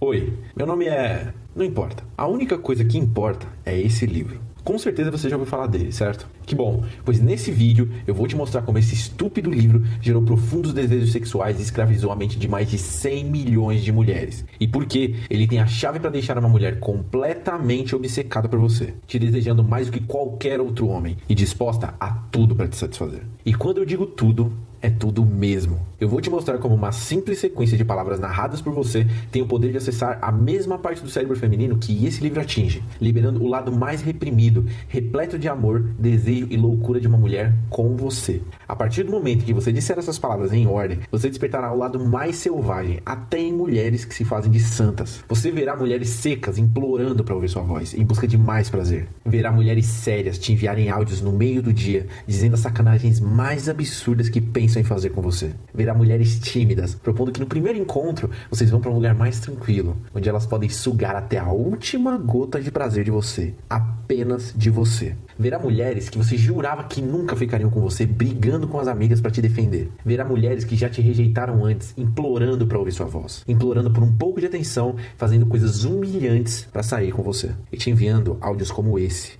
Oi, meu nome é... Não importa. A única coisa que importa é esse livro. Com certeza você já ouviu falar dele, certo? Que bom, pois nesse vídeo eu vou te mostrar como esse estúpido livro gerou profundos desejos sexuais e escravizou a mente de mais de 100 milhões de mulheres. E por que ele tem a chave para deixar uma mulher completamente obcecada por você, te desejando mais do que qualquer outro homem e disposta a tudo para te satisfazer. E quando eu digo tudo, é tudo mesmo. Eu vou te mostrar como uma simples sequência de palavras narradas por você tem o poder de acessar a mesma parte do cérebro feminino que esse livro atinge, liberando o lado mais reprimido, repleto de amor, desejo e loucura de uma mulher com você. A partir do momento que você disser essas palavras em ordem, você despertará o lado mais selvagem, até em mulheres que se fazem de santas. Você verá mulheres secas implorando para ouvir sua voz, em busca de mais prazer. Verá mulheres sérias te enviarem áudios no meio do dia, dizendo as sacanagens mais absurdas que pensam em fazer com você. Verá mulheres tímidas, propondo que no primeiro encontro vocês vão para um lugar mais tranquilo, onde elas podem sugar até a última gota de prazer de você, apenas de você. Verá mulheres que você jurava que nunca ficariam com você, brigando com as amigas para te defender. Verá mulheres que já te rejeitaram antes, implorando para ouvir sua voz, implorando por um pouco de atenção, fazendo coisas humilhantes para sair com você e te enviando áudios como esse.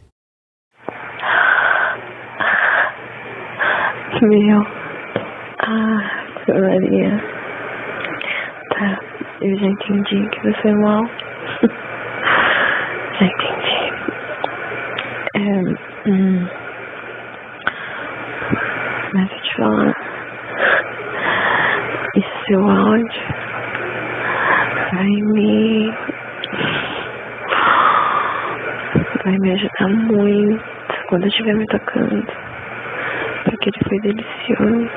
Maria. Tá, eu já entendi que você é mal. Já entendi. Mas eu te falar, esse seu áudio vai me ajudar muito quando eu estiver me tocando, porque ele foi delicioso.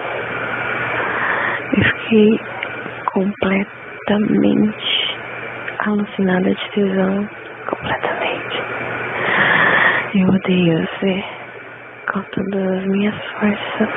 Eu fiquei completamente alucinada de tesão. Completamente. Eu odeio você com todas as minhas forças.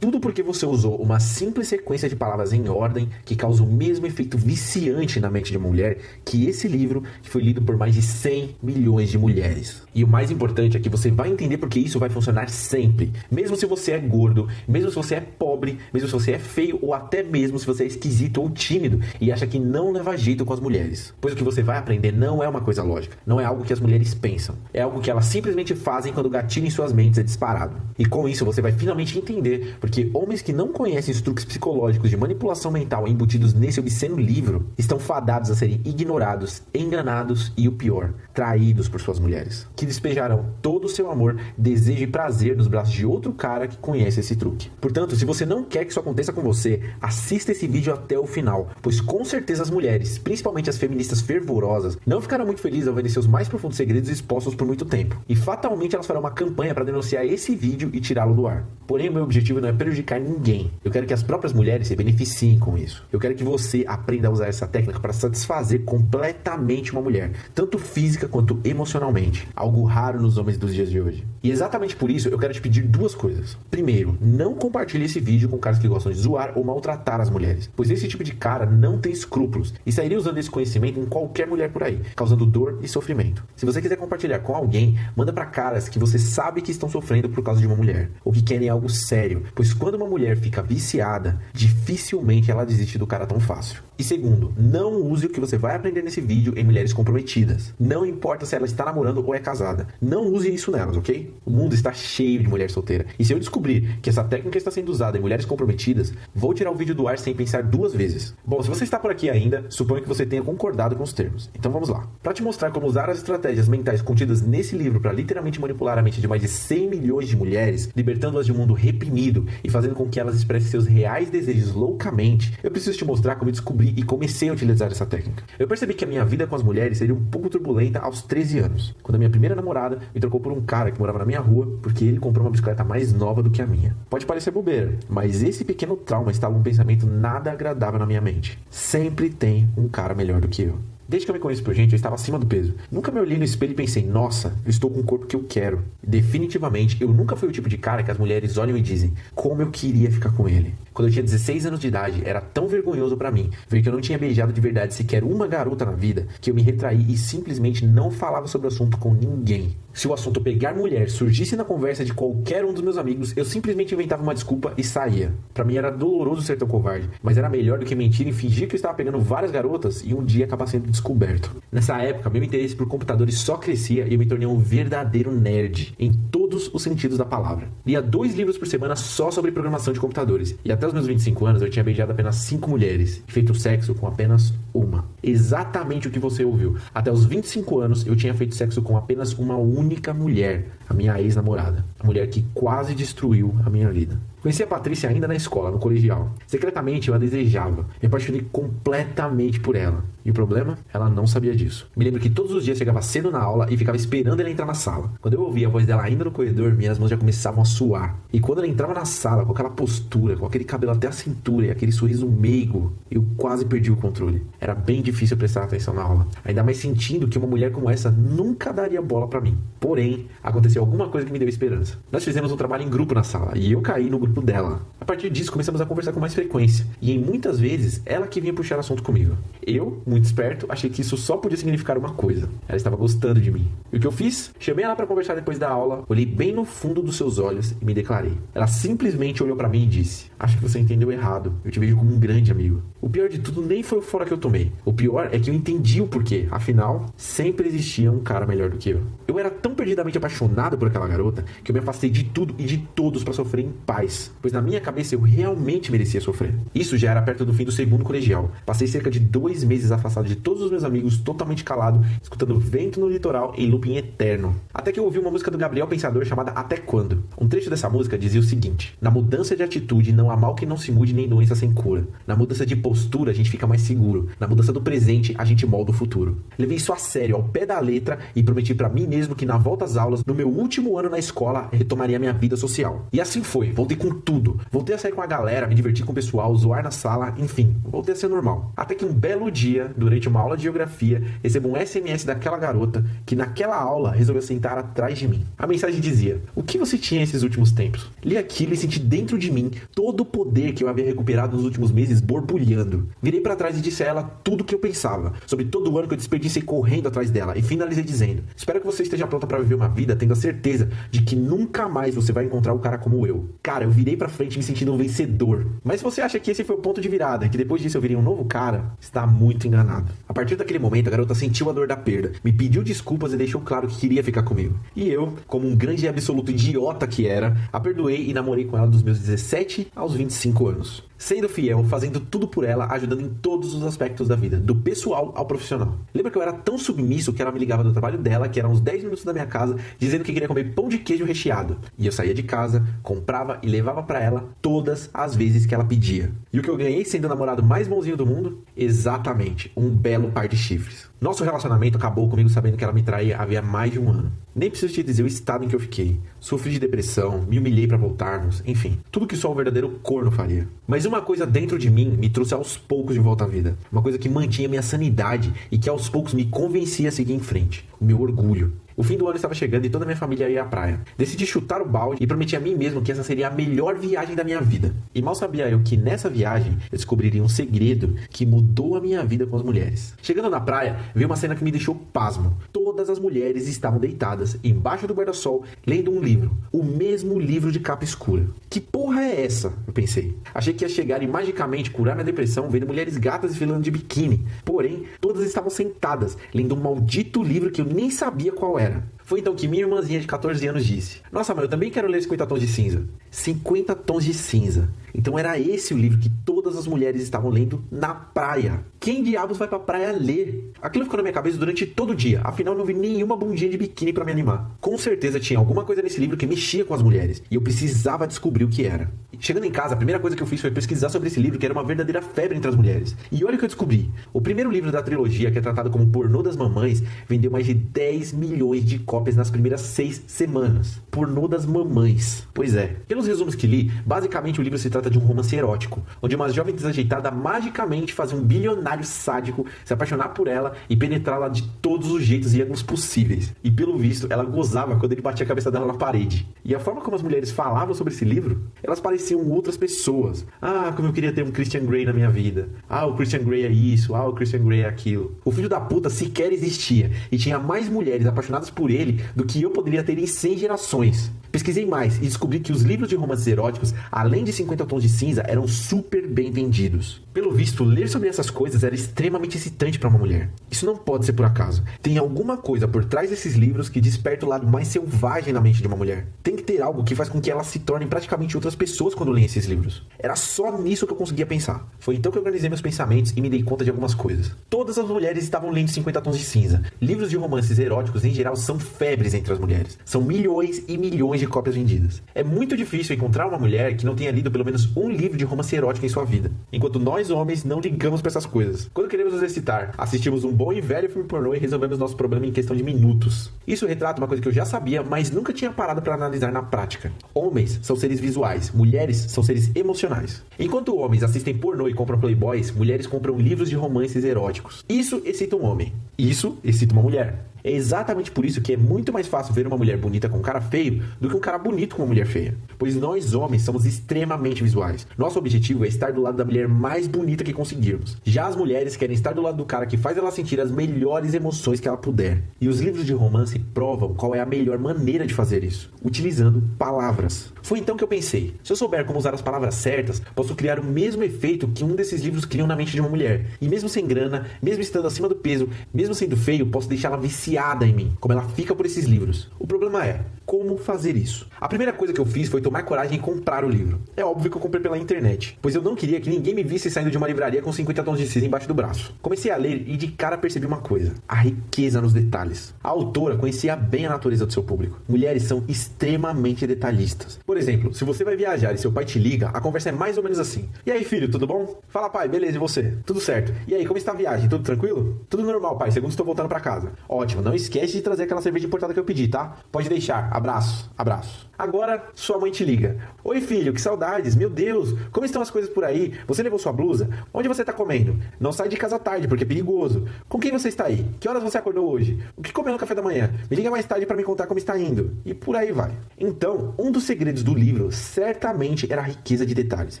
Tudo porque você usou uma simples sequência de palavras em ordem que causa o mesmo efeito viciante na mente de uma mulher que esse livro que foi lido por mais de 100 milhões de mulheres. E o mais importante é que você vai entender porque isso vai funcionar sempre. Mesmo se você é gordo, mesmo se você é pobre, mesmo se você é feio ou até mesmo se você é esquisito ou tímido e acha que não leva jeito com as mulheres. Pois o que você vai aprender não é uma coisa lógica, não é algo que as mulheres pensam. É algo que elas simplesmente fazem quando o gatilho em suas mentes é disparado. E com isso você vai finalmente entender porque homens que não conhecem os truques psicológicos de manipulação mental embutidos nesse obsceno livro estão fadados a serem ignorados, enganados e o pior, traídos por suas mulheres, que despejarão todo o seu amor, desejo e prazer nos braços de outro cara que conhece esse truque. Portanto, se você não quer que isso aconteça com você, assista esse vídeo até o final, pois com certeza as mulheres, principalmente as feministas fervorosas, não ficarão muito felizes ao verem seus mais profundos segredos expostos por muito tempo. E fatalmente elas farão uma campanha para denunciar esse vídeo e tirá-lo do ar. Porém, o meu objetivo não é prejudicar ninguém. Eu quero que as próprias mulheres se beneficiem com isso. Eu quero que você aprenda a usar essa técnica para satisfazer completamente uma mulher, tanto física quanto emocionalmente. Algo raro nos homens dos dias de hoje. E exatamente por isso eu quero te pedir duas coisas. Primeiro, não compartilhe esse vídeo com caras que gostam de zoar ou maltratar as mulheres, pois esse tipo de cara não tem escrúpulos e sairia usando esse conhecimento em qualquer mulher por aí, causando dor e sofrimento. Se você quiser compartilhar com alguém, manda para caras que você sabe que estão sofrendo por causa de uma mulher, ou que querem algo sério, pois quando uma mulher fica viciada, dificilmente ela desiste do cara tão fácil. E segundo, não use o que você vai aprender nesse vídeo em mulheres comprometidas. Não importa se ela está namorando ou é casada. Não use isso nelas, ok? O mundo está cheio de mulher solteira. E se eu descobrir que essa técnica está sendo usada em mulheres comprometidas, vou tirar o vídeo do ar sem pensar duas vezes. Bom, se você está por aqui ainda, suponho que você tenha concordado com os termos. Então vamos lá. Para te mostrar como usar as estratégias mentais contidas nesse livro para literalmente manipular a mente de mais de 100 milhões de mulheres, libertando-as de um mundo reprimido e fazendo com que elas expressem seus reais desejos loucamente, eu preciso te mostrar como eu descobri e comecei a utilizar essa técnica. Eu percebi que a minha vida com as mulheres seria um pouco turbulenta aos 13 anos, quando a minha primeira namorada me trocou por um cara que morava na minha rua porque ele comprou uma bicicleta mais nova do que a minha. Pode parecer bobeira, mas esse pequeno trauma instala um pensamento nada agradável na minha mente. Sempre tem um cara melhor do que eu. Desde que eu me conheço por gente, eu estava acima do peso. Nunca me olhei no espelho e pensei, nossa, eu estou com o corpo que eu quero. Definitivamente, eu nunca fui o tipo de cara que as mulheres olham e dizem, como eu queria ficar com ele. Quando eu tinha 16 anos de idade, era tão vergonhoso pra mim ver que eu não tinha beijado de verdade sequer uma garota na vida, que eu me retraí e simplesmente não falava sobre o assunto com ninguém. Se o assunto pegar mulher surgisse na conversa de qualquer um dos meus amigos, eu simplesmente inventava uma desculpa e saía. Pra mim era doloroso ser tão covarde, mas era melhor do que mentir e fingir que eu estava pegando várias garotas e um dia acabar sendo descoberto. Nessa época, meu interesse por computadores só crescia e eu me tornei um verdadeiro nerd, em todos os sentidos da palavra. Lia 2 livros por semana só sobre programação de computadores, e até os meus 25 anos eu tinha beijado apenas 5 mulheres e feito sexo com apenas uma. Exatamente o que você ouviu. Até os 25 anos eu tinha feito sexo com apenas uma única mulher, a minha ex-namorada. A mulher que quase destruiu a minha vida. Conheci a Patrícia ainda na escola, no colegial. Secretamente eu a desejava. Me apaixonei completamente por ela. E o problema? Ela não sabia disso. Me lembro que todos os dias chegava cedo na aula e ficava esperando ela entrar na sala. Quando eu ouvia a voz dela ainda no corredor, minhas mãos já começavam a suar. E quando ela entrava na sala, com aquela postura, com aquele cabelo até a cintura e aquele sorriso meigo, eu quase perdi o controle. Era bem difícil prestar atenção na aula. Ainda mais sentindo que uma mulher como essa nunca daria bola pra mim. Porém, aconteceu alguma coisa que me deu esperança. Nós fizemos um trabalho em grupo na sala e eu caí no grupo dela. A partir disso, começamos a conversar com mais frequência. E em muitas vezes, ela que vinha puxar assunto comigo. Eu, muito esperto, achei que isso só podia significar uma coisa. Ela estava gostando de mim. E o que eu fiz? Chamei ela para conversar depois da aula, olhei bem no fundo dos seus olhos e me declarei. Ela simplesmente olhou para mim e disse, acho que você entendeu errado. Eu te vejo como um grande amigo. O pior de tudo nem foi o fora que eu tomei. O pior é que eu entendi o porquê. Afinal, sempre existia um cara melhor do que eu. Eu era tão perdidamente apaixonado por aquela garota que eu me afastei de tudo e de todos para sofrer em paz. Pois na minha cabeça eu realmente merecia sofrer. Isso já era perto do fim do segundo colegial. Passei cerca de 2 meses afastado de todos os meus amigos, totalmente calado, escutando vento no litoral em looping eterno. Até que eu ouvi uma música do Gabriel Pensador chamada Até Quando. Um trecho dessa música dizia o seguinte: na mudança de atitude não há mal que não se mude nem doença sem cura. Na mudança de postura a gente fica mais seguro. Na mudança do presente a gente molda o futuro. Levei isso a sério, ao pé da letra, e prometi pra mim mesmo que na volta às aulas, no meu último ano na escola, retomaria minha vida social. E assim foi, voltei com tudo. Voltei a sair com a galera, me divertir com o pessoal, zoar na sala, enfim, voltei a ser normal. Até que um belo dia, durante uma aula de geografia, recebo um SMS daquela garota que naquela aula resolveu sentar atrás de mim. A mensagem dizia: o que você tinha esses últimos tempos? Li aquilo e senti dentro de mim todo o poder que eu havia recuperado nos últimos meses borbulhando. Virei pra trás e disse a ela tudo o que eu pensava, sobre todo o ano que eu desperdicei correndo atrás dela, e finalizei dizendo: espero que você esteja pronta pra viver uma vida tendo a certeza de que nunca mais você vai encontrar um cara como eu. Cara, eu virei pra frente me sentindo um vencedor. Mas se você acha que esse foi o ponto de virada e que depois disso eu virei um novo cara, está muito enganado. A partir daquele momento, a garota sentiu a dor da perda, me pediu desculpas e deixou claro que queria ficar comigo. E eu, como um grande e absoluto idiota que era, a perdoei e namorei com ela dos meus 17 aos 25 anos. Sendo fiel, fazendo tudo por ela, ajudando em todos os aspectos da vida, do pessoal ao profissional. Lembra que eu era tão submisso que ela me ligava do trabalho dela, que era uns 10 minutos da minha casa, dizendo que queria comer pão de queijo recheado. E eu saía de casa, comprava e levava pra ela todas as vezes que ela pedia. E o que eu ganhei sendo o namorado mais bonzinho do mundo? Exatamente, um belo par de chifres. Nosso relacionamento acabou comigo sabendo que ela me traía havia mais de um ano. Nem preciso te dizer o estado em que eu fiquei. Sofri de depressão, me humilhei pra voltarmos, enfim, tudo que só um verdadeiro corno faria. Mas uma coisa dentro de mim me trouxe aos poucos de volta à vida. Uma coisa que mantinha minha sanidade e que aos poucos me convencia a seguir em frente. O meu orgulho. O fim do ano estava chegando e toda a minha família ia à praia. Decidi chutar o balde e prometi a mim mesmo que essa seria a melhor viagem da minha vida. E mal sabia eu que nessa viagem eu descobriria um segredo que mudou a minha vida com as mulheres. Chegando na praia, vi uma cena que me deixou pasmo. Todas as mulheres estavam deitadas embaixo do guarda-sol, lendo um livro. O mesmo livro de capa escura. Que porra é essa? Eu pensei. Achei que ia chegar e magicamente curar minha depressão vendo mulheres gatas desfilando de biquíni. Porém, todas estavam sentadas, lendo um maldito livro que eu nem sabia qual era. Foi então que minha irmãzinha de 14 anos disse: nossa mãe, eu também quero ler 50 tons de cinza. 50 tons de cinza. Então era esse o livro que todas as mulheres estavam lendo na praia. Quem diabos vai pra praia ler? Aquilo ficou na minha cabeça durante todo o dia. Afinal, não vi nenhuma bundinha de biquíni pra me animar. Com certeza tinha alguma coisa nesse livro que mexia com as mulheres. E eu precisava descobrir o que era. Chegando em casa, a primeira coisa que eu fiz foi pesquisar sobre esse livro, que era uma verdadeira febre entre as mulheres. E olha o que eu descobri. O primeiro livro da trilogia, que é tratado como Pornô das Mamães, vendeu mais de 10 milhões de cópias cópias nas primeiras 6 semanas. Pornô das mamães. Pois é. Pelos resumos que li, basicamente o livro se trata de um romance erótico, onde uma jovem desajeitada magicamente faz um bilionário sádico se apaixonar por ela e penetrá-la de todos os jeitos e ângulos possíveis. E pelo visto, ela gozava quando ele batia a cabeça dela na parede. E a forma como as mulheres falavam sobre esse livro, elas pareciam outras pessoas. Ah, como eu queria ter um Christian Grey na minha vida. Ah, o Christian Grey é isso. Ah, o Christian Grey é aquilo. O filho da puta sequer existia e tinha mais mulheres apaixonadas por ele do que eu poderia ter em 100 gerações. Pesquisei mais e descobri que os livros de romances eróticos, além de 50 Tons de Cinza, eram super bem vendidos. Pelo visto, ler sobre essas coisas era extremamente excitante para uma mulher. Isso não pode ser por acaso. Tem alguma coisa por trás desses livros que desperta o lado mais selvagem na mente de uma mulher. Tem que ter algo que faz com que elas se tornem praticamente outras pessoas quando leem esses livros. Era só nisso que eu conseguia pensar. Foi então que eu organizei meus pensamentos e me dei conta de algumas coisas. Todas as mulheres estavam lendo 50 Tons de Cinza. Livros de romances eróticos, em geral, são febres entre as mulheres. São milhões e milhões de cópias vendidas. É muito difícil encontrar uma mulher que não tenha lido pelo menos um livro de romance erótico em sua vida. Enquanto nós, homens, não ligamos pra essas coisas. Quando queremos nos excitar, assistimos um bom e velho filme pornô e resolvemos nosso problema em questão de minutos. Isso retrata uma coisa que eu já sabia, mas nunca tinha parado pra analisar na prática. Homens são seres visuais, mulheres são seres emocionais. Enquanto homens assistem pornô e compram playboys, mulheres compram livros de romances eróticos. Isso excita um homem. Isso excita uma mulher. É exatamente por isso que é muito mais fácil ver uma mulher bonita com um cara feio do que um cara bonito com uma mulher feia. Pois nós, homens, somos extremamente visuais. Nosso objetivo é estar do lado da mulher mais bonita que conseguirmos. Já as mulheres querem estar do lado do cara que faz ela sentir as melhores emoções que ela puder. E os livros de romance provam qual é a melhor maneira de fazer isso, utilizando palavras. Foi então que eu pensei, se eu souber como usar as palavras certas, posso criar o mesmo efeito que um desses livros criam na mente de uma mulher. E mesmo sem grana, mesmo estando acima do peso, mesmo sendo feio, posso deixá-la viciada em mim, como ela fica por esses livros. O problema é, como fazer isso? A primeira coisa que eu fiz foi tomar coragem e comprar o livro. É óbvio que eu comprei pela internet, pois eu não queria que ninguém me visse saindo de uma livraria com 50 Tons de Cinza embaixo do braço. Comecei a ler e de cara percebi uma coisa, a riqueza nos detalhes. A autora conhecia bem a natureza do seu público. Mulheres são extremamente detalhistas. Por exemplo, se você vai viajar e seu pai te liga, a conversa é mais ou menos assim. E aí, filho, tudo bom? Fala, pai, beleza, e você? Tudo certo. E aí, como está a viagem? Tudo tranquilo? Tudo normal, pai, segundo estou voltando pra casa. Ótimo, não esquece de trazer aquela cerveja importada que eu pedi, tá? Pode deixar. Abraço, abraço. Agora, sua mãe te liga. Oi, filho, que saudades. Meu Deus, como estão as coisas por aí? Você levou sua blusa? Onde você tá comendo? Não sai de casa tarde, porque é perigoso. Com quem você está aí? Que horas você acordou hoje? O que comeu no café da manhã? Me liga mais tarde pra me contar como está indo. E por aí vai. Então, um dos segredos do livro certamente era a riqueza de detalhes,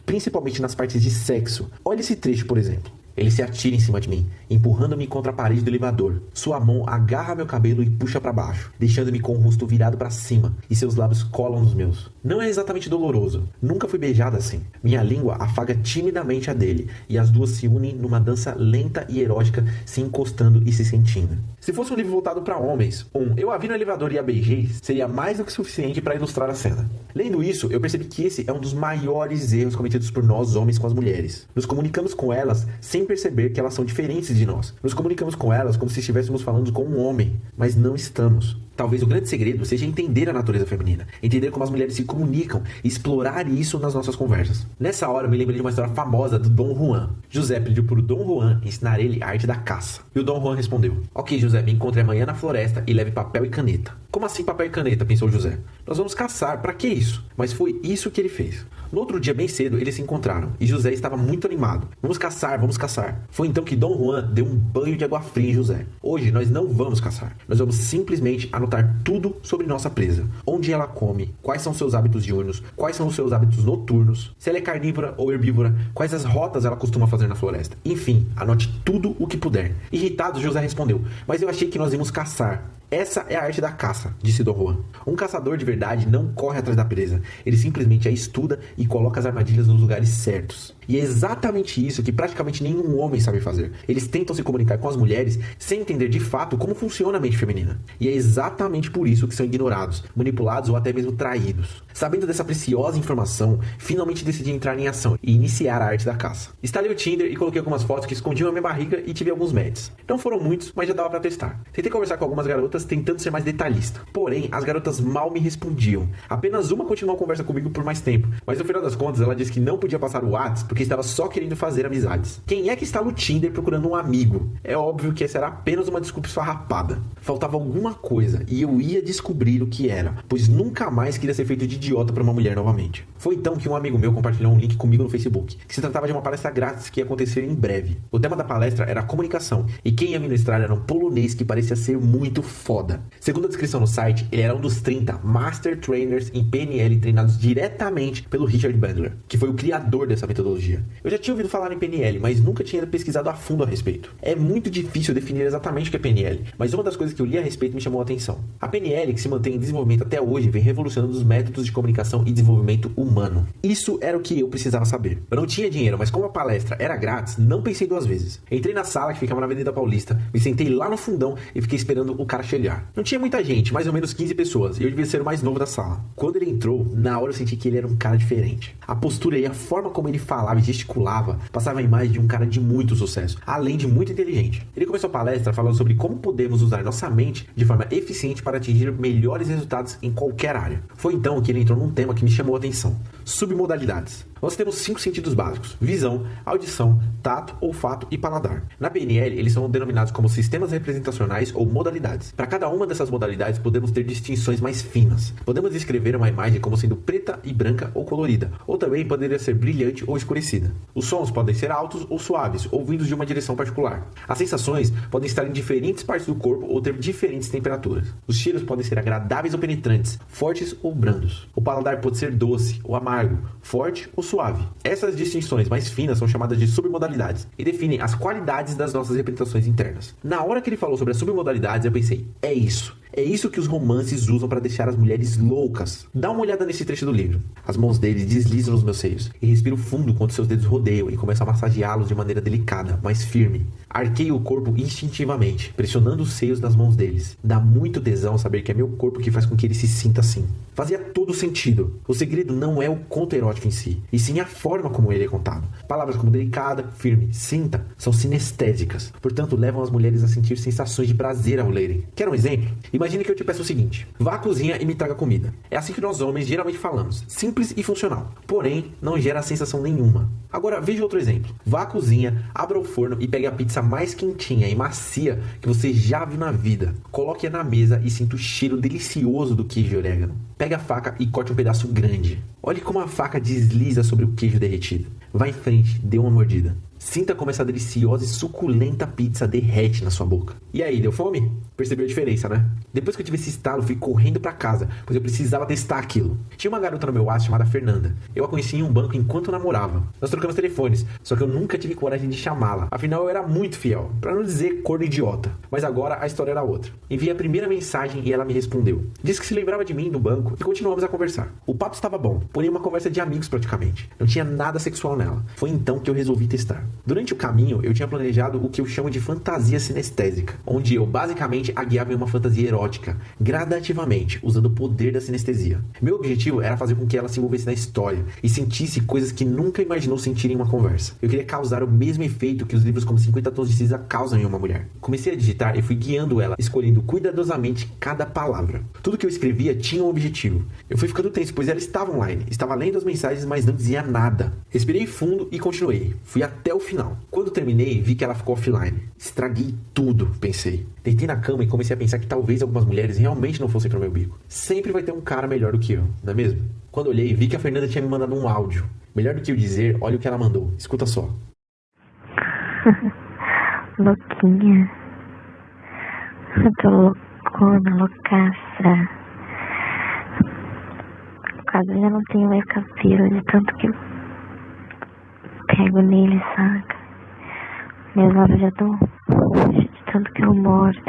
principalmente nas partes de sexo. Olha esse trecho, por exemplo. Ele se atira em cima de mim, empurrando-me contra a parede do elevador. Sua mão agarra meu cabelo e puxa para baixo, deixando-me com o rosto virado para cima, e seus lábios colam nos meus. Não é exatamente doloroso. Nunca fui beijada assim. Minha língua afaga timidamente a dele, e as duas se unem numa dança lenta e erótica, se encostando e se sentindo. Se fosse um livro voltado para homens, eu a vi no elevador e a beijei, seria mais do que suficiente para ilustrar a cena. Lendo isso, eu percebi que esse é um dos maiores erros cometidos por nós homens com as mulheres. Nos comunicamos com elas sem perceber que elas são diferentes de nós. Nos comunicamos com elas como se estivéssemos falando com um homem, mas não estamos. Talvez o grande segredo seja entender a natureza feminina, entender como as mulheres se comunicam e explorar isso nas nossas conversas. Nessa hora eu me lembrei de uma história famosa do Dom Juan. José pediu para o Dom Juan ensinar ele a arte da caça. E o Dom Juan respondeu: Ok, José, me encontre amanhã na floresta e leve papel e caneta. Como assim papel e caneta? Pensou José. Nós vamos caçar, para que isso? Mas foi isso que ele fez. No outro dia, bem cedo, eles se encontraram e José estava muito animado. Vamos caçar, vamos caçar. Foi então que Dom Juan deu um banho de água fria em José. Hoje nós não vamos caçar. Nós vamos simplesmente anotar tudo sobre nossa presa. Onde ela come, quais são seus hábitos diurnos, quais são os seus hábitos noturnos, se ela é carnívora ou herbívora, quais as rotas ela costuma fazer na floresta. Enfim, anote tudo o que puder. Irritado, José respondeu: Mas eu achei que nós íamos caçar. Essa é a arte da caça, disse Dom Juan. Um caçador de verdade não corre atrás da presa. Ele simplesmente a estuda e coloca as armadilhas nos lugares certos. E é exatamente isso que praticamente nenhum homem sabe fazer. Eles tentam se comunicar com as mulheres sem entender de fato como funciona a mente feminina. E é exatamente por isso que são ignorados, manipulados ou até mesmo traídos. Sabendo dessa preciosa informação, finalmente decidi entrar em ação e iniciar a arte da caça. Instalei o Tinder e coloquei algumas fotos que escondiam a minha barriga e tive alguns matches. Não foram muitos, mas já dava pra testar. Tentei conversar com algumas garotas tentando ser mais detalhista. Porém, as garotas mal me respondiam. Apenas uma continuou a conversa comigo por mais tempo, mas no final das contas ela disse que não podia passar o WhatsApp porque estava só querendo fazer amizades. Quem é que está no Tinder procurando um amigo? É óbvio que essa era apenas uma desculpa esfarrapada. Faltava alguma coisa e eu ia descobrir o que era, pois nunca mais queria ser feito de idiota para uma mulher novamente. Foi então que um amigo meu compartilhou um link comigo no Facebook, que se tratava de uma palestra grátis que ia acontecer em breve. O tema da palestra era comunicação, e quem ia ministrar era um polonês que parecia ser muito foda. Segundo a descrição no site, ele era um dos 30 Master Trainers em PNL treinados diretamente pelo Richard Bandler, que foi o criador dessa metodologia. Eu já tinha ouvido falar em PNL, mas nunca tinha pesquisado a fundo a respeito. É muito difícil definir exatamente o que é PNL, mas uma das coisas que eu li a respeito me chamou a atenção. A PNL, que se mantém em desenvolvimento até hoje, vem revolucionando os métodos de comunicação e desenvolvimento humano. Isso era o que eu precisava saber. Eu não tinha dinheiro, mas como a palestra era grátis, não pensei duas vezes. Entrei na sala que ficava na Avenida Paulista, me sentei lá no fundão e fiquei esperando o cara chegar. Não tinha muita gente, mais ou menos 15 pessoas, e eu devia ser o mais novo da sala. Quando ele entrou, na hora eu senti que ele era um cara diferente. A postura e a forma como ele falava e gesticulava passava a imagem de um cara de muito sucesso, além de muito inteligente. Ele começou a palestra falando sobre como podemos usar nossa mente de forma eficiente para atingir melhores resultados em qualquer área. Foi então que ele entrou num tema que me chamou a atenção: submodalidades. Nós temos 5 sentidos básicos: visão, audição, tato, olfato e paladar. Na PNL, eles são denominados como sistemas representacionais ou modalidades. Para cada uma dessas modalidades, podemos ter distinções mais finas. Podemos descrever uma imagem como sendo preta e branca ou colorida, ou também poderia ser brilhante ou escurecida. Os sons podem ser altos ou suaves, ou vindos de uma direção particular. As sensações podem estar em diferentes partes do corpo ou ter diferentes temperaturas. Os cheiros podem ser agradáveis ou penetrantes, fortes ou brandos. O paladar pode ser doce ou amargo, forte ou suave. Essas distinções mais finas são chamadas de submodalidades e definem as qualidades das nossas representações internas. Na hora que ele falou sobre as submodalidades, eu pensei: é isso. É isso que os romances usam para deixar as mulheres loucas. Dá uma olhada nesse trecho do livro. As mãos dele deslizam nos meus seios e respiro fundo quando seus dedos rodeiam e começam a massageá-los de maneira delicada, mas firme. Arqueio o corpo instintivamente, pressionando os seios das mãos deles. Dá muito tesão saber que é meu corpo que faz com que ele se sinta assim. Fazia todo sentido. O segredo não é o conto erótico em si, e sim a forma como ele é contado. Palavras como delicada, firme, sinta são sinestésicas, portanto levam as mulheres a sentir sensações de prazer ao lerem. Quer um exemplo? Imagine que eu te peço o seguinte: vá à cozinha e me traga comida. É assim que nós homens geralmente falamos, simples e funcional, porém não gera sensação nenhuma. Agora veja outro exemplo: vá à cozinha, abra o forno e pegue a pizza mais quentinha e macia que você já viu na vida. Coloque-a na mesa e sinta o cheiro delicioso do queijo e orégano. Pegue a faca e corte um pedaço grande. Olhe como a faca desliza sobre o queijo derretido. Vá em frente, dê uma mordida. Sinta como essa deliciosa e suculenta pizza derrete na sua boca. E aí, deu fome? Percebeu a diferença, né? Depois que eu tive esse estalo, fui correndo pra casa, pois eu precisava testar aquilo. Tinha uma garota no meu WhatsApp chamada Fernanda. Eu a conheci em um banco enquanto namorava. Nós trocamos telefones, só que eu nunca tive coragem de chamá-la. Afinal, eu era muito fiel, pra não dizer corno idiota. Mas agora a história era outra. Enviei a primeira mensagem e ela me respondeu. Disse que se lembrava de mim do banco e continuamos a conversar. O papo estava bom, porém uma conversa de amigos praticamente. Não tinha nada sexual nela. Foi então que eu resolvi testar. Durante o caminho, eu tinha planejado o que eu chamo de fantasia sinestésica, onde eu basicamente a guiava em uma fantasia erótica, gradativamente, usando o poder da sinestesia. Meu objetivo era fazer com que ela se envolvesse na história e sentisse coisas que nunca imaginou sentir em uma conversa. Eu queria causar o mesmo efeito que os livros como 50 Tons de Cinza causam em uma mulher. Comecei a digitar e fui guiando ela, escolhendo cuidadosamente cada palavra. Tudo que eu escrevia tinha um objetivo. Eu fui ficando tenso, pois ela estava online, estava lendo as mensagens, mas não dizia nada. Respirei fundo e continuei. Fui até o final. Quando terminei, vi que ela ficou offline. Estraguei tudo, pensei. Deitei na cama e comecei a pensar que talvez algumas mulheres realmente não fossem pro meu bico. Sempre vai ter um cara melhor do que eu, não é mesmo? Quando olhei, vi que a Fernanda tinha me mandado um áudio. Melhor do que eu dizer, olha o que ela mandou. Escuta só. Louquinha. Eu tô loucona, loucaça. Quase já não tenho mais cabelo de tanto que eu pego nele, saca? Meus lábios já estão roxos de tanto que eu mordo.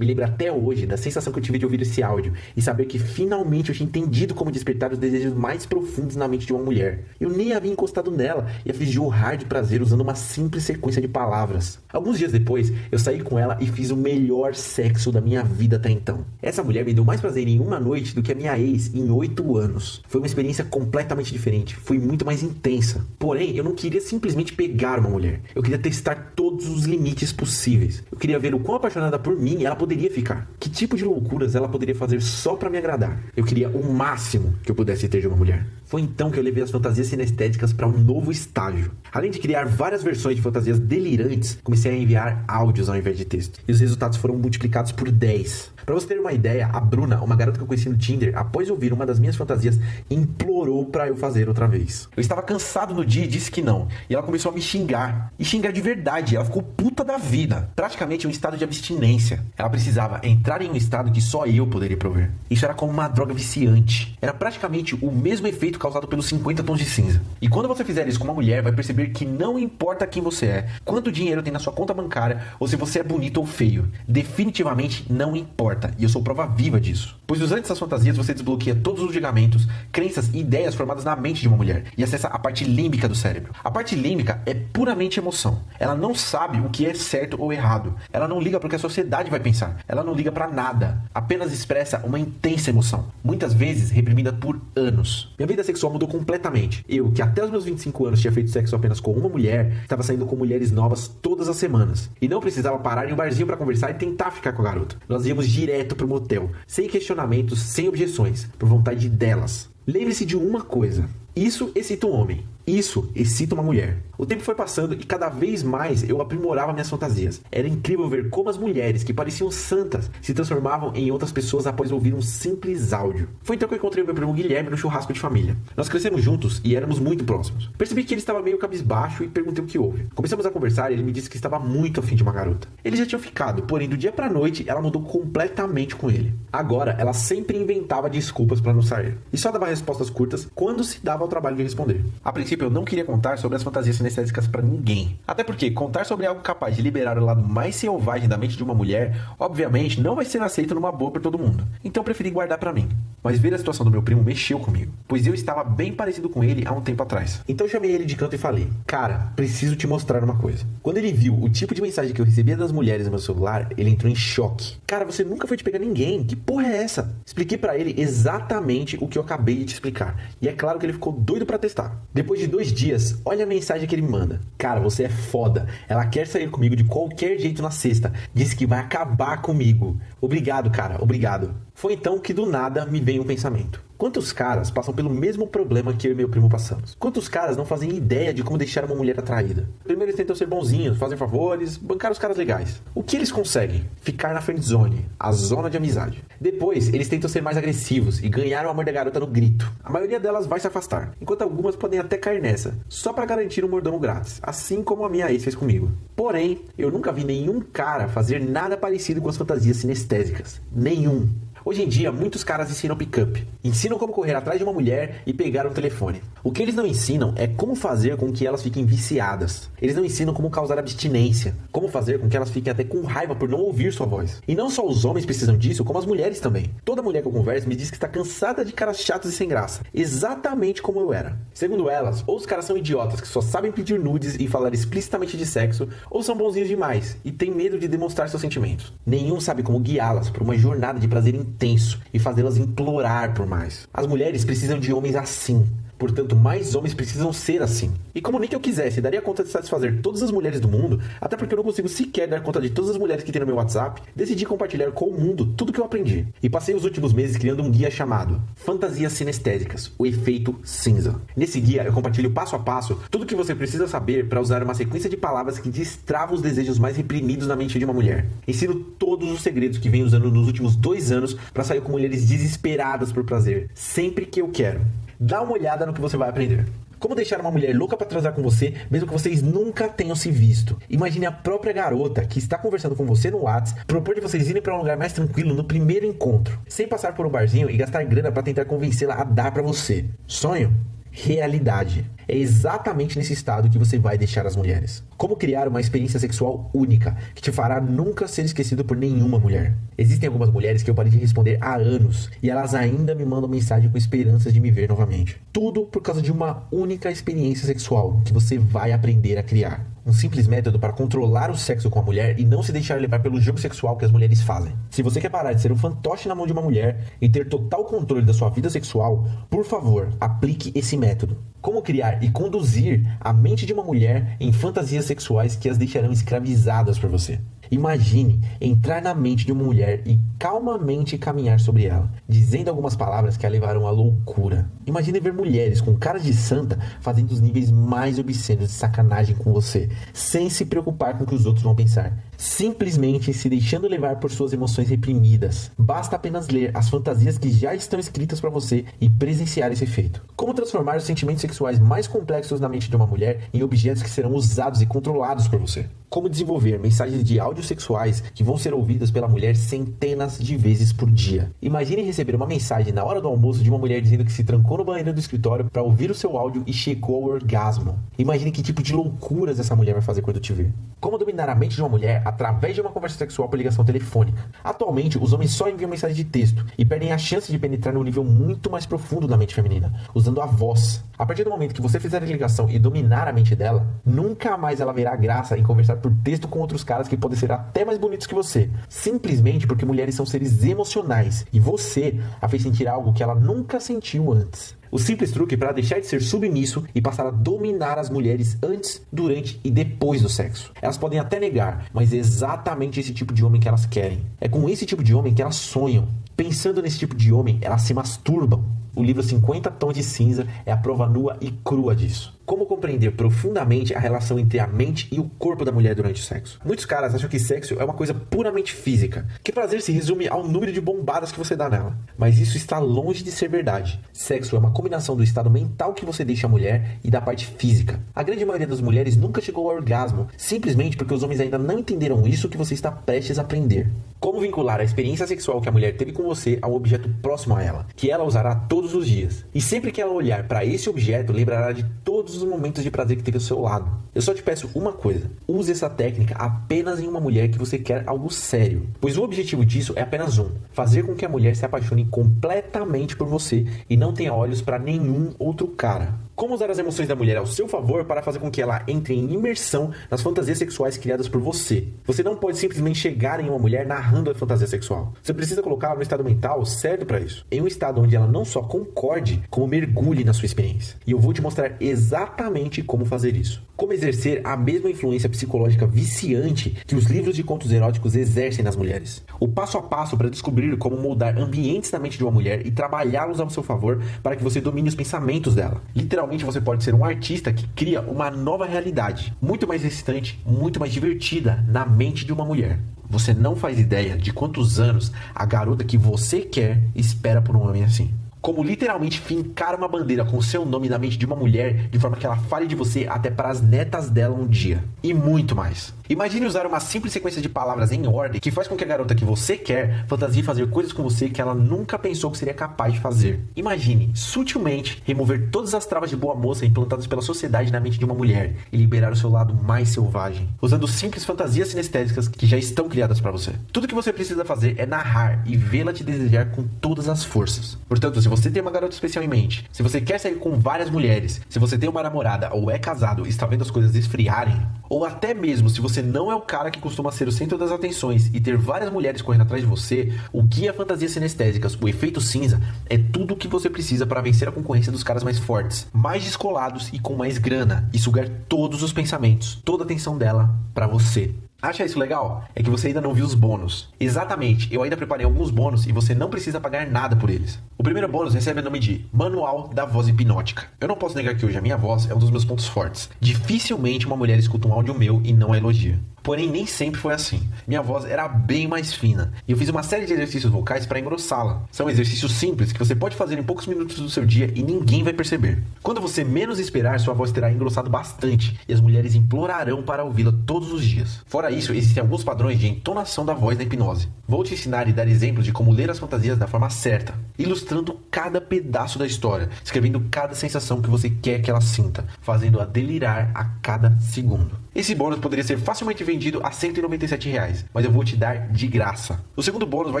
Me lembro até hoje da sensação que eu tive de ouvir esse áudio e saber que finalmente eu tinha entendido como despertar os desejos mais profundos na mente de uma mulher. Eu nem havia encostado nela e a fiz jorrar de prazer usando uma simples sequência de palavras. Alguns dias depois, eu saí com ela e fiz o melhor sexo da minha vida até então. Essa mulher me deu mais prazer em uma noite do que a minha ex em 8 anos. Foi uma experiência completamente diferente, foi muito mais intensa. Porém, eu não queria simplesmente pegar uma mulher. Eu queria testar todos os limites possíveis. Eu queria ver o quão apaixonada por mim ela poderia ficar. Que tipo de loucuras ela poderia fazer só pra me agradar. Eu queria o máximo que eu pudesse ter de uma mulher. Foi então que eu levei as fantasias sinestéticas para um novo estágio. Além de criar várias versões de fantasias delirantes, comecei a enviar áudios ao invés de texto. E os resultados foram multiplicados por 10. Pra você ter uma ideia, a Bruna, uma garota que eu conheci no Tinder, após ouvir uma das minhas fantasias, implorou pra eu fazer outra vez. Eu estava cansado no dia e disse que não. E ela começou a me xingar. E xingar de verdade. Ela ficou puta da vida. Praticamente um estado de abstinência. Ela precisava entrar em um estado que só eu poderia prover. Isso era como uma droga viciante. Era praticamente o mesmo efeito causado pelos 50 tons de cinza. E quando você fizer isso com uma mulher, vai perceber que não importa quem você é, quanto dinheiro tem na sua conta bancária, ou se você é bonito ou feio. Definitivamente não importa. E eu sou prova viva disso. Pois usando essas fantasias, você desbloqueia todos os julgamentos, crenças e ideias formadas na mente de uma mulher e acessa a parte límbica do cérebro. A parte límbica é puramente emoção. Ela não sabe o que é certo ou errado. Ela não liga para o que a sociedade vai pensar. Ela não liga para nada. Apenas expressa uma intensa emoção. Muitas vezes reprimida por anos. Minha vida sexual mudou completamente. Eu, que até os meus 25 anos tinha feito sexo apenas com uma mulher, estava saindo com mulheres novas todas as semanas. E não precisava parar em um barzinho para conversar e tentar ficar com a garota. Nós íamos direto pro motel, sem questionamentos, sem objeções, por vontade delas. Lembre-se de uma coisa: isso excita um homem. Isso excita uma mulher. O tempo foi passando e cada vez mais eu aprimorava minhas fantasias. Era incrível ver como as mulheres, que pareciam santas, se transformavam em outras pessoas após ouvir um simples áudio. Foi então que eu encontrei o meu primo Guilherme no churrasco de família. Nós crescemos juntos e éramos muito próximos. Percebi que ele estava meio cabisbaixo e perguntei o que houve. Começamos a conversar e ele me disse que estava muito afim de uma garota. Eles já tinham ficado, porém do dia pra noite ela mudou completamente com ele. Agora ela sempre inventava desculpas para não sair. E só dava respostas curtas quando se dava ao trabalho de responder. A princípio eu não queria contar sobre as fantasias sinestésicas pra ninguém. Até porque contar sobre algo capaz de liberar o lado mais selvagem da mente de uma mulher, obviamente não vai ser aceito numa boa por todo mundo. Então preferi guardar pra mim. Mas ver a situação do meu primo mexeu comigo, pois eu estava bem parecido com ele há um tempo atrás. Então eu chamei ele de canto e falei: cara, preciso te mostrar uma coisa. Quando ele viu o tipo de mensagem que eu recebia das mulheres no meu celular, ele entrou em choque. Cara, você nunca foi te pegar ninguém. Que porra é essa? Expliquei pra ele exatamente o que eu acabei de te explicar. E é claro que ele ficou doido pra testar. Depois de 2 dias, olha a mensagem que ele me manda: cara, você é foda. Ela quer sair comigo de qualquer jeito na sexta. Disse que vai acabar comigo. Obrigado, cara, obrigado. Foi então que do nada me veio um pensamento: quantos caras passam pelo mesmo problema que eu e meu primo passamos? Quantos caras não fazem ideia de como deixar uma mulher atraída? Primeiro eles tentam ser bonzinhos, fazem favores, bancar os caras legais. O que eles conseguem? Ficar na friend zone, a zona de amizade. Depois eles tentam ser mais agressivos e ganhar o amor da garota no grito. A maioria delas vai se afastar, enquanto algumas podem até cair nessa, só pra garantir um mordomo grátis, assim como a minha ex fez comigo. Porém, eu nunca vi nenhum cara fazer nada parecido com as fantasias sinestésicas. Nenhum. Hoje em dia, muitos caras ensinam pick-up. Ensinam como correr atrás de uma mulher e pegar um telefone. O que eles não ensinam é como fazer com que elas fiquem viciadas. Eles não ensinam como causar abstinência. Como fazer com que elas fiquem até com raiva por não ouvir sua voz. E não só os homens precisam disso, como as mulheres também. Toda mulher que eu converso me diz que está cansada de caras chatos e sem graça. Exatamente como eu era. Segundo elas, ou os caras são idiotas que só sabem pedir nudes e falar explicitamente de sexo, ou são bonzinhos demais e têm medo de demonstrar seus sentimentos. Nenhum sabe como guiá-las por uma jornada de prazer intenso e fazê-las implorar por mais. As mulheres precisam de homens assim. Portanto, mais homens precisam ser assim. E como nem que eu quisesse, daria conta de satisfazer todas as mulheres do mundo, até porque eu não consigo sequer dar conta de todas as mulheres que tem no meu WhatsApp, decidi compartilhar com o mundo tudo que eu aprendi. E passei os últimos meses criando um guia chamado Fantasias Sinestésicas, o Efeito Cinza. Nesse guia eu compartilho passo a passo tudo que você precisa saber para usar uma sequência de palavras que destravam os desejos mais reprimidos na mente de uma mulher. Ensino todos os segredos que venho usando nos últimos 2 anos para sair com mulheres desesperadas por prazer, sempre que eu quero. Dá uma olhada no que você vai aprender. Como deixar uma mulher louca pra transar com você, mesmo que vocês nunca tenham se visto. Imagine a própria garota que está conversando com você no WhatsApp, propor de vocês irem pra um lugar mais tranquilo no primeiro encontro, sem passar por um barzinho e gastar grana pra tentar convencê-la a dar pra você. Sonho? realidade. É exatamente nesse estado que você vai deixar as mulheres. Como criar uma experiência sexual única, que te fará nunca ser esquecido por nenhuma mulher. Existem algumas mulheres que eu parei de responder há anos, e elas ainda me mandam mensagem com esperanças de me ver novamente. Tudo por causa de uma única experiência sexual, que você vai aprender a criar. Um simples método para controlar o sexo com a mulher e não se deixar levar pelo jogo sexual que as mulheres fazem. Se você quer parar de ser um fantoche na mão de uma mulher e ter total controle da sua vida sexual, por favor, aplique esse método. Como criar e conduzir a mente de uma mulher em fantasias sexuais que as deixarão escravizadas por você. Imagine entrar na mente de uma mulher e calmamente caminhar sobre ela, dizendo algumas palavras que a levarão à loucura. Imagine ver mulheres com cara de santa fazendo os níveis mais obscenos de sacanagem com você, sem se preocupar com o que os outros vão pensar. Simplesmente se deixando levar por suas emoções reprimidas. Basta apenas ler as fantasias que já estão escritas para você e presenciar esse efeito. Como transformar os sentimentos sexuais mais complexos na mente de uma mulher em objetos que serão usados e controlados por você. Como desenvolver mensagens de áudio sexuais que vão ser ouvidas pela mulher centenas de vezes por dia. Imagine receber uma mensagem na hora do almoço de uma mulher dizendo que se trancou no banheiro do escritório para ouvir o seu áudio e chegou ao orgasmo. Imagine que tipo de loucuras essa mulher vai fazer quando te ver. Como dominar a mente de uma mulher através de uma conversa sexual por ligação telefônica. Atualmente, os homens só enviam mensagem de texto e perdem a chance de penetrar num nível muito mais profundo da mente feminina, usando a voz. A partir do momento que você fizer a ligação e dominar a mente dela, nunca mais ela verá graça em conversar por texto com outros caras que podem ser até mais bonitos que você, simplesmente porque mulheres são seres emocionais e você a fez sentir algo que ela nunca sentiu antes. O simples truque para deixar de ser submisso e passar a dominar as mulheres antes, durante e depois do sexo. Elas podem até negar, mas é exatamente esse tipo de homem que elas querem. É com esse tipo de homem que elas sonham. Pensando nesse tipo de homem, elas se masturbam. O livro 50 Tons de Cinza é a prova nua e crua disso. Como compreender profundamente a relação entre a mente e o corpo da mulher durante o sexo. Muitos caras acham que sexo é uma coisa puramente física, que prazer se resume ao número de bombadas que você dá nela. Mas isso está longe de ser verdade. Sexo é uma combinação do estado mental que você deixa a mulher e da parte física. A grande maioria das mulheres nunca chegou ao orgasmo, simplesmente porque os homens ainda não entenderam isso que você está prestes a aprender. Como vincular a experiência sexual que a mulher teve com você a um objeto próximo a ela, que ela usará todos os dias. E sempre que ela olhar para esse objeto, lembrará de todos os momentos de prazer que teve ao seu lado. Eu só te peço uma coisa: use essa técnica apenas em uma mulher que você quer algo sério. Pois o objetivo disso é apenas um: fazer com que a mulher se apaixone completamente por você e não tenha olhos para nenhum outro cara. Como usar as emoções da mulher ao seu favor para fazer com que ela entre em imersão nas fantasias sexuais criadas por você. Você não pode simplesmente chegar em uma mulher narrando a fantasia sexual. Você precisa colocá-la no estado mental certo para isso. Em um estado onde ela não só concorde, como mergulhe na sua experiência. E eu vou te mostrar exatamente como fazer isso. Como exercer a mesma influência psicológica viciante que os livros de contos eróticos exercem nas mulheres. O passo a passo para descobrir como moldar ambientes na mente de uma mulher e trabalhá-los ao seu favor para que você domine os pensamentos dela. Literalmente, você pode ser um artista que cria uma nova realidade, muito mais excitante, muito mais divertida na mente de uma mulher. Você não faz ideia de quantos anos a garota que você quer espera por um homem assim. Como literalmente fincar uma bandeira com seu nome na mente de uma mulher de forma que ela fale de você até para as netas dela um dia. E muito mais. Imagine usar uma simples sequência de palavras em ordem que faz com que a garota que você quer fantasie fazer coisas com você que ela nunca pensou que seria capaz de fazer. Imagine, sutilmente, remover todas as travas de boa moça implantadas pela sociedade na mente de uma mulher e liberar o seu lado mais selvagem, usando simples fantasias sinestésicas que já estão criadas para você. Tudo que você precisa fazer é narrar e vê-la te desejar com todas as forças. Portanto, se você tem uma garota especial em mente, se você quer sair com várias mulheres, se você tem uma namorada ou é casado e está vendo as coisas esfriarem, ou até mesmo se você não é o cara que costuma ser o centro das atenções e ter várias mulheres correndo atrás de você, o Guia Fantasias Sinestésicas, o Efeito Cinza, é tudo o que você precisa para vencer a concorrência dos caras mais fortes, mais descolados e com mais grana, e sugar todos os pensamentos, toda a atenção dela para você. Acha isso legal? É que você ainda não viu os bônus. Exatamente, eu ainda preparei alguns bônus e você não precisa pagar nada por eles. O primeiro bônus recebe o nome de Manual da Voz Hipnótica. Eu não posso negar que hoje a minha voz é um dos meus pontos fortes. Dificilmente uma mulher escuta um áudio meu e não a elogia. Porém, nem sempre foi assim. Minha voz era bem mais fina e eu fiz uma série de exercícios vocais para engrossá-la. São exercícios simples que você pode fazer em poucos minutos do seu dia e ninguém vai perceber. Quando você menos esperar, sua voz terá engrossado bastante e as mulheres implorarão para ouvi-la todos os dias. Fora isso, existem alguns padrões de entonação da voz na hipnose. Vou te ensinar e dar exemplos de como ler as fantasias da forma certa, ilustrando cada pedaço da história, escrevendo cada sensação que você quer que ela sinta, fazendo-a delirar a cada segundo. Esse bônus poderia ser facilmente vendido a R$ 197, mas eu vou te dar de graça. O segundo bônus vai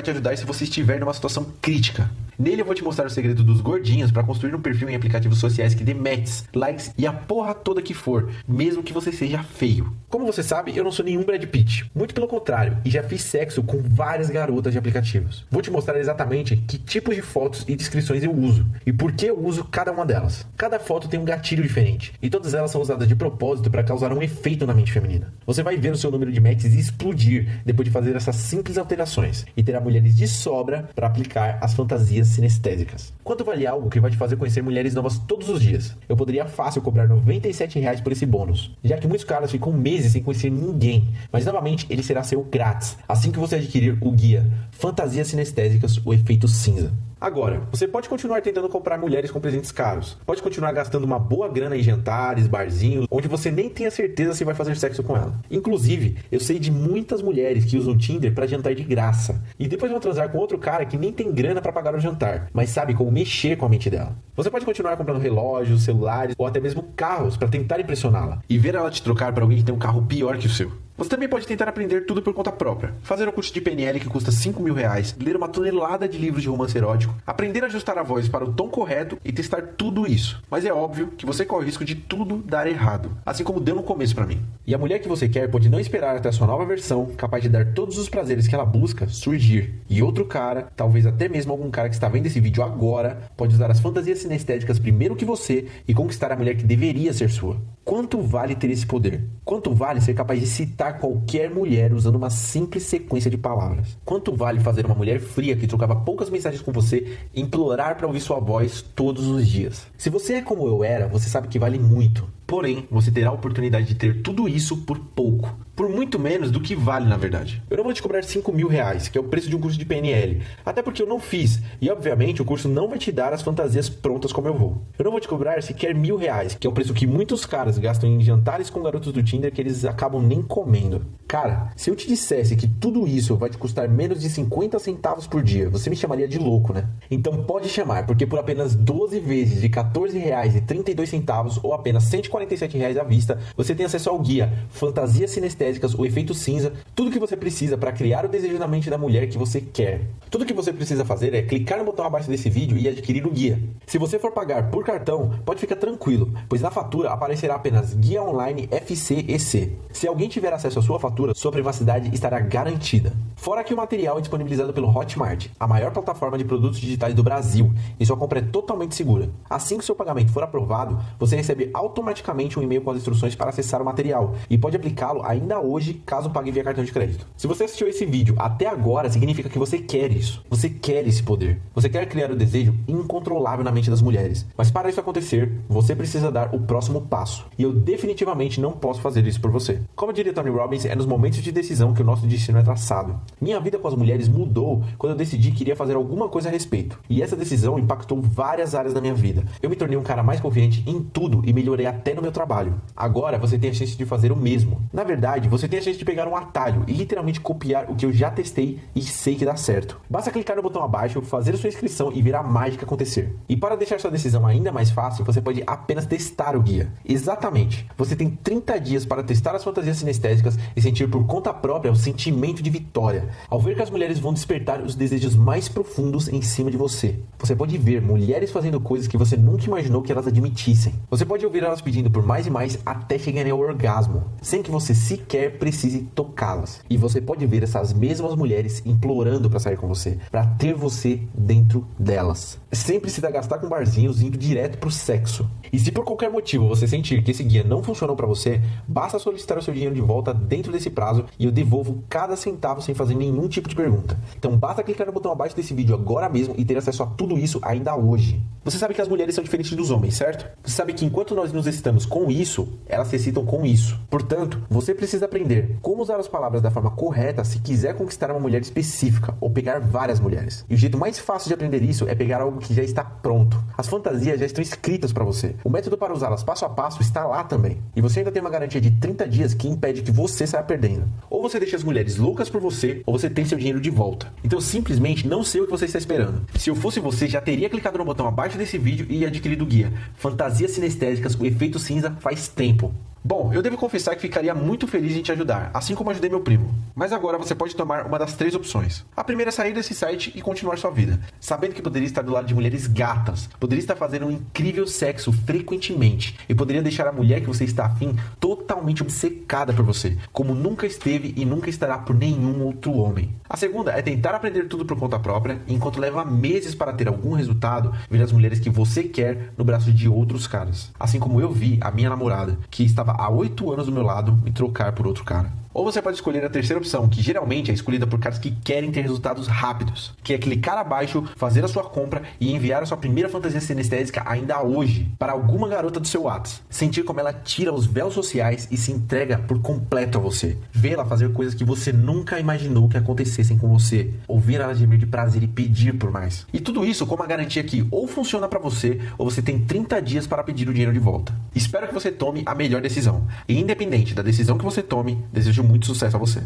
te ajudar se você estiver numa situação crítica. Nele eu vou te mostrar o segredo dos gordinhos para construir um perfil em aplicativos sociais que dê matches, likes e a porra toda que for, mesmo que você seja feio. Como você sabe, eu não sou nenhum Brad Pitt, muito pelo contrário, e já fiz sexo com várias garotas de aplicativos. Vou te mostrar exatamente que tipos de fotos e descrições eu uso, e por que eu uso cada uma delas. Cada foto tem um gatilho diferente, e todas elas são usadas de propósito para causar um efeito na mente feminina. Você vai ver o seu número de matches explodir depois de fazer essas simples alterações, e terá mulheres de sobra para aplicar as fantasias sinestésicas. Quanto vale algo que vai te fazer conhecer mulheres novas todos os dias? Eu poderia fácil cobrar R$ 97 por esse bônus, já que muitos caras ficam meses sem conhecer ninguém, mas novamente ele será seu grátis, assim que você adquirir o guia Fantasias Sinestésicas, o Efeito Cinza. Agora, você pode continuar tentando comprar mulheres com presentes caros. Pode continuar gastando uma boa grana em jantares, barzinhos, onde você nem tem a certeza se vai fazer sexo com ela. Inclusive, eu sei de muitas mulheres que usam o Tinder para jantar de graça. E depois vão transar com outro cara que nem tem grana para pagar o jantar, mas sabe como mexer com a mente dela. Você pode continuar comprando relógios, celulares ou até mesmo carros para tentar impressioná-la. E ver ela te trocar para alguém que tem um carro pior que o seu. Você também pode tentar aprender tudo por conta própria. Fazer um curso de PNL que custa R$5.000, ler uma tonelada de livros de romance erótico, aprender a ajustar a voz para o tom correto e testar tudo isso. Mas é óbvio que você corre o risco de tudo dar errado, assim como deu no começo pra mim. E a mulher que você quer pode não esperar até a sua nova versão, capaz de dar todos os prazeres que ela busca, surgir. E outro cara, talvez até mesmo algum cara que está vendo esse vídeo agora, pode usar as fantasias sinestésicas primeiro que você e conquistar a mulher que deveria ser sua. Quanto vale ter esse poder? Quanto vale ser capaz de citar qualquer mulher usando uma simples sequência de palavras? Quanto vale fazer uma mulher fria que trocava poucas mensagens com você implorar para ouvir sua voz todos os dias? Se você é como eu era, você sabe que vale muito. Porém, você terá a oportunidade de ter tudo isso por pouco. Por muito menos do que vale, na verdade. Eu não vou te cobrar R$5.000, que é o preço de um curso de PNL. Até porque eu não fiz. E, obviamente, o curso não vai te dar as fantasias prontas como eu vou. Eu não vou te cobrar sequer R$1.000, que é o preço que muitos caras gastam em jantares com garotos do Tinder que eles acabam nem comendo. Cara, se eu te dissesse que tudo isso vai te custar menos de 50 centavos por dia, você me chamaria de louco, né? Então pode chamar, porque por apenas 12 vezes de R$14,32 ou apenas R$147 à vista, você tem acesso ao guia Fantasias Sinestésicas, o Efeito Cinza, tudo que você precisa para criar o desejo na mente da mulher que você quer. Tudo que você precisa fazer é clicar no botão abaixo desse vídeo e adquirir o guia. Se você for pagar por cartão, pode ficar tranquilo, pois na fatura aparecerá apenas Guia Online FCEC. Se alguém tiver acesso à sua fatura, sua privacidade estará garantida. Fora que o material é disponibilizado pelo Hotmart, a maior plataforma de produtos digitais do Brasil, e sua compra é totalmente segura. Assim que seu pagamento for aprovado, você recebe automaticamente um e-mail com as instruções para acessar o material e pode aplicá-lo ainda hoje, caso pague via cartão de crédito. Se você assistiu esse vídeo até agora, significa que você quer isso. Você quer esse poder. Você quer criar o desejo incontrolável na mente das mulheres. Mas para isso acontecer, você precisa dar o próximo passo. E eu definitivamente não posso fazer isso por você. Como diria Tony Robbins, é nos momentos de decisão que o nosso destino é traçado. Minha vida com as mulheres mudou quando eu decidi que iria fazer alguma coisa a respeito. E essa decisão impactou várias áreas da minha vida. Eu me tornei um cara mais confiante em tudo e melhorei até no meu trabalho. Agora você tem a chance de fazer o mesmo. Na verdade, você tem a chance de pegar um atalho e literalmente copiar o que eu já testei e sei que dá certo. Basta clicar no botão abaixo, fazer sua inscrição e ver a mágica acontecer. E para deixar sua decisão ainda mais fácil, você pode apenas testar o guia. Exatamente. Você tem 30 dias para testar as fantasias sinestésicas e sentir por conta própria o sentimento de vitória, ao ver que as mulheres vão despertar os desejos mais profundos em cima de você. Você pode ver mulheres fazendo coisas que você nunca imaginou que elas admitissem. Você pode ouvir elas pedindo por mais e mais até chegarem ao orgasmo, sem que você sequer precise tocá-las. E você pode ver essas mesmas mulheres implorando para sair com você, para ter você dentro delas. Sem precisar gastar com barzinhos indo direto pro sexo. E se por qualquer motivo você sentir que esse guia não funcionou para você, basta solicitar o seu dinheiro de volta dentro desse prazo e eu devolvo cada centavo sem fazer nenhum tipo de pergunta. Então basta clicar no botão abaixo desse vídeo agora mesmo e ter acesso a tudo isso ainda hoje. Você sabe que as mulheres são diferentes dos homens, certo? Você sabe que enquanto nós nos excitamos com isso, elas se excitam com isso. Portanto, você precisa aprender como usar as palavras da forma correta se quiser conquistar uma mulher específica ou pegar várias mulheres. E o jeito mais fácil de aprender isso é pegar algo que já está pronto. As fantasias já estão escritas para você. O método para usá-las passo a passo está lá também. E você ainda tem uma garantia de 30 dias que impede que você saia perdendo. Ou você deixa as mulheres loucas por você, ou você tem seu dinheiro de volta. Então simplesmente não sei o que você está esperando. Se eu fosse você, já teria clicado no botão abaixo desse vídeo e adquirido o guia Fantasias Sinestésicas com Efeito Cinza faz tempo. Bom, eu devo confessar que ficaria muito feliz em te ajudar, assim como ajudei meu primo. Mas agora você pode tomar uma das 3 opções. A primeira é sair desse site e continuar sua vida, sabendo que poderia estar do lado de mulheres gatas, poderia estar fazendo um incrível sexo frequentemente e poderia deixar a mulher que você está afim totalmente obcecada por você, como nunca esteve e nunca estará por nenhum outro homem. A segunda é tentar aprender tudo por conta própria e enquanto leva meses para ter algum resultado, ver as mulheres que você quer no braço de outros caras. Assim como eu vi a minha namorada, que estava há 8 anos do meu lado, me trocar por outro cara. Ou você pode escolher a terceira opção, que geralmente é escolhida por caras que querem ter resultados rápidos, que é clicar abaixo, fazer a sua compra e enviar a sua primeira fantasia sinestésica ainda hoje para alguma garota do seu WhatsApp. Sentir como ela tira os véus sociais e se entrega por completo a você. Vê-la fazer coisas que você nunca imaginou que acontecessem com você. Ouvir ela gemer de prazer e pedir por mais. E tudo isso com uma garantia que ou funciona para você, ou você tem 30 dias para pedir o dinheiro de volta. Espero que você tome a melhor decisão. E independente da decisão que você tome, desejo muito sucesso a você.